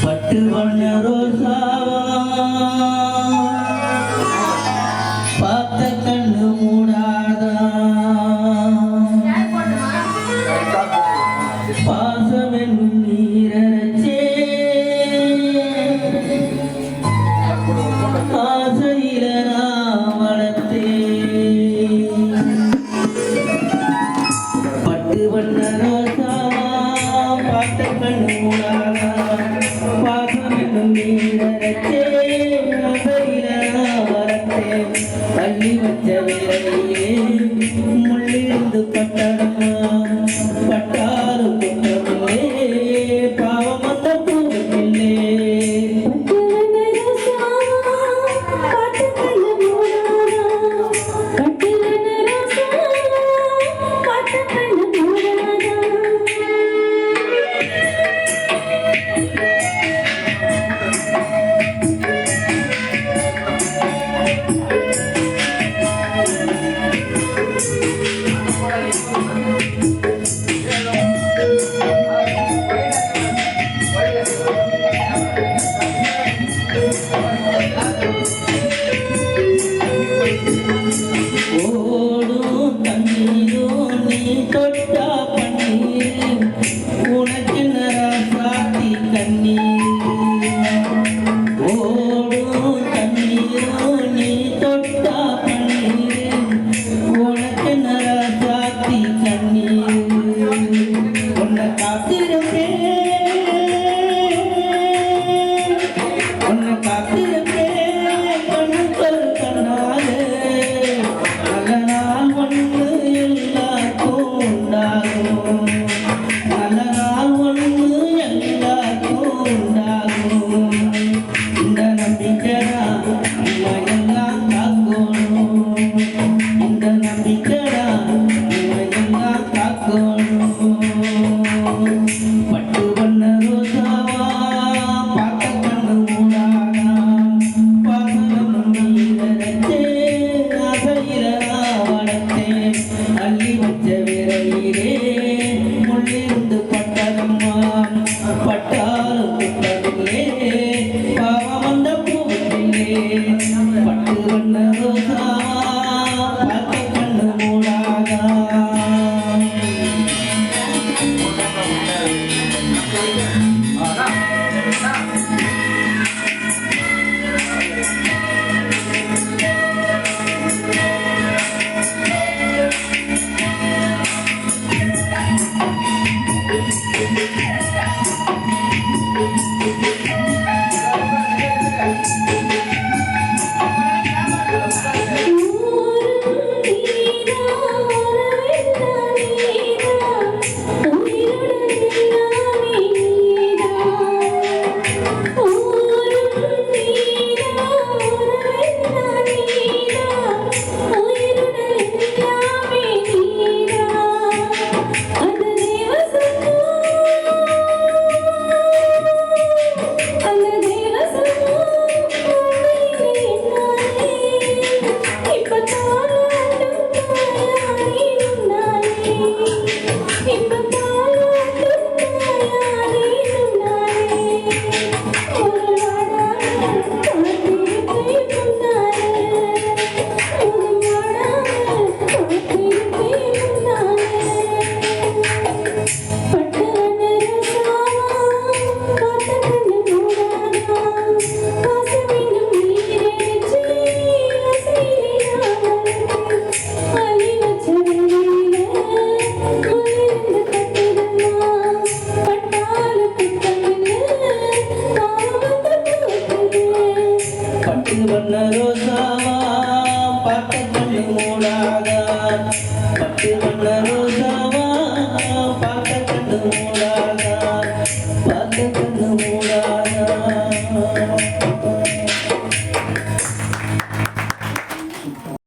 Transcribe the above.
பட்டு வண்ண ரோசாவா பார்த்த கண்ணு மூடாதா பாசம் என்னும் நீரச்சே ஆசையில நான் வளர்த்தேன் பட்டு வண்ண ரோசாவா பார்த்த கண்ணு மூடாதா பாசம் என்னும் நீரச்சே ஆசையில நான் வளர்த்தேன் பள்ளி வச்ச வேலையே முள்ளிருந்து பட்டடமா பட்டாலும் குற்றமில்லே பாவம் அந்த பூவில்லே ஓடும் தண்ணீரும் நீ தொட்டா பன்னீர் உனக்கு நராசாத்தி கண்ணீர் ஓடும் தண்ணீரும் நீ தொட்டா பன்னீர் உனக்கு நராசாத்தி கண்ணீர் உன்னை காத்திருப்பேன் உன்னை காத்திருப்பேன் பட்டு வண்ண ரோசாவா பார்த்த கண்ணு மூடாதா பாசம் நீரச்சே ஆசையில வளர்த்தேன் அள்ளி வச்ச விரையிலே முள்ளிருந்து பட்டதம்மா பட்டாலும் குற்றமில்லே பாவம் அந்த பூவில்லே பட்டு வண்ண ரோசாவா பார்த்த கண்ணு மூடாதா பட்டு வண்ண ரோசாவா பார்த்த கண்ணு மூடாதா பட்டு வண்ண ரோசாவா பார்த்த கண்ணு